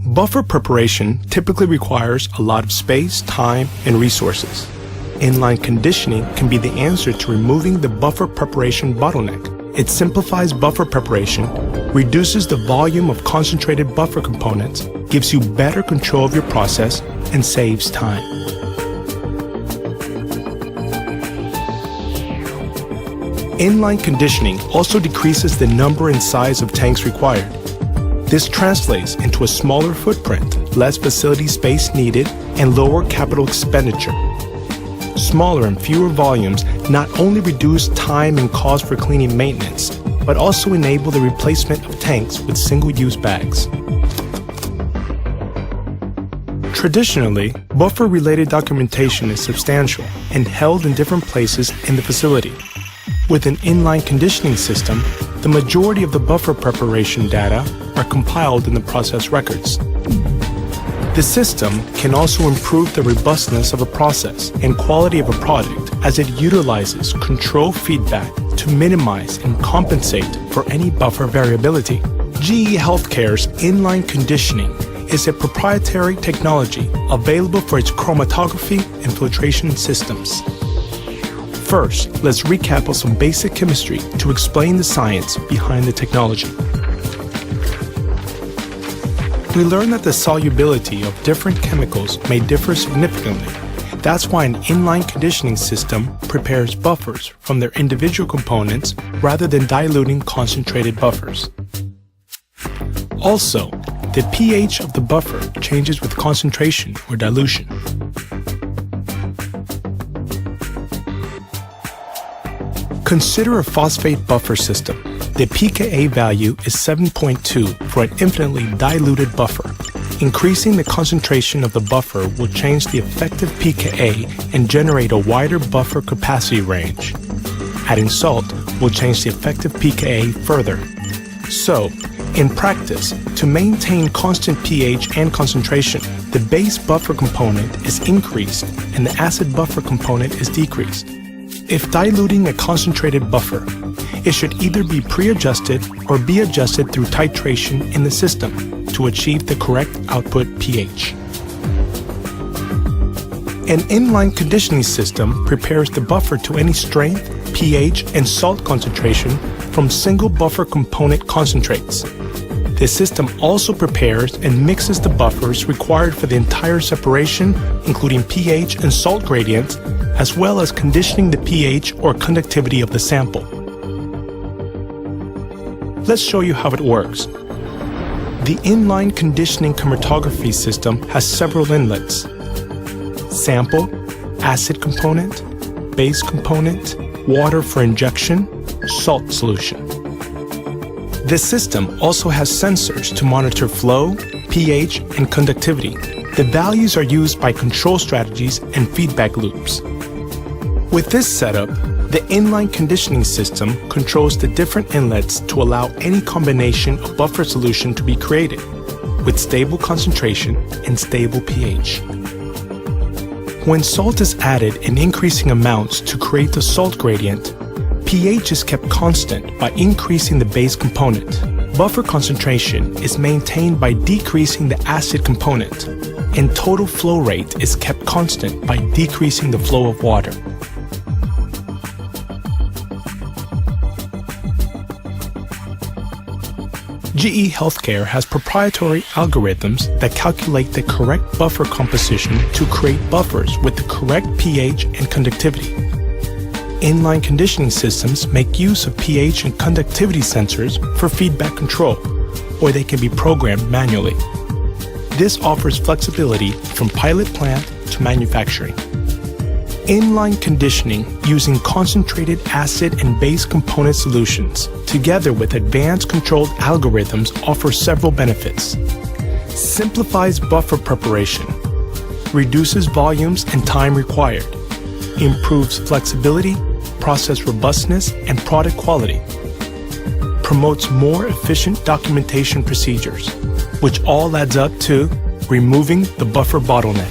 Buffer preparation typically requires a lot of space, time, and resources. Inline conditioning can be the answer to removing the buffer preparation bottleneck. It simplifies buffer preparation, reduces the volume of concentrated buffer components, gives you better control of your process, and saves time. Inline conditioning also decreases the number and size of tanks required. This translates into a smaller footprint, less facility space needed, and lower capital expenditure. Smaller and fewer volumes not only reduce time and cost for cleaning maintenance, but also enable the replacement of tanks with single-use bags. Traditionally, buffer-related documentation is substantial and held in different places in the facility. With an inline conditioning system, the majority of the buffer preparation data are compiled in the process records. The system can also improve the robustness of a process and quality of a product as it utilizes control feedback to minimize and compensate for any buffer variability. GE Healthcare's inline conditioning is a proprietary technology available for its chromatography and filtration systems. First, let's recap on some basic chemistry to explain the science behind the technology. We learned that the solubility of different chemicals may differ significantly. That's why an inline conditioning system prepares buffers from their individual components rather than diluting concentrated buffers. Also, the pH of the buffer changes with concentration or dilution. Consider a phosphate buffer system. The pKa value is 7.2 for an infinitely diluted buffer. Increasing the concentration of the buffer will change the effective pKa and generate a wider buffer capacity range. Adding salt will change the effective pKa further. So, in practice, to maintain constant pH and concentration, the base buffer component is increased and the acid buffer component is decreased. If diluting a concentrated buffer, it should either be pre-adjusted or be adjusted through titration in the system to achieve the correct output pH. An inline conditioning system prepares the buffer to any strength, pH, and salt concentration from single buffer component concentrates. The system also prepares and mixes the buffers required for the entire separation, including pH and salt gradients, as well as conditioning the pH or conductivity of the sample. Let's show you how it works. The inline conditioning chromatography system has several inlets: sample, acid component, base component, water for injection, salt solution. This system also has sensors to monitor flow, pH, and conductivity. The values are used by control strategies and feedback loops. With this setup, the inline conditioning system controls the different inlets to allow any combination of buffer solution to be created, with stable concentration and stable pH. When salt is added in increasing amounts to create the salt gradient, pH is kept constant by increasing the base component. Buffer concentration is maintained by decreasing the acid component, and total flow rate is kept constant by decreasing the flow of water. GE Healthcare has proprietary algorithms that calculate the correct buffer composition to create buffers with the correct pH and conductivity. Inline conditioning systems make use of pH and conductivity sensors for feedback control, or they can be programmed manually. This offers flexibility from pilot plant to manufacturing. Inline conditioning using concentrated acid and base component solutions, together with advanced controlled algorithms, offers several benefits. Simplifies buffer preparation, reduces volumes and time required, improves flexibility, process robustness, and product quality, promotes more efficient documentation procedures, which all adds up to removing the buffer bottleneck.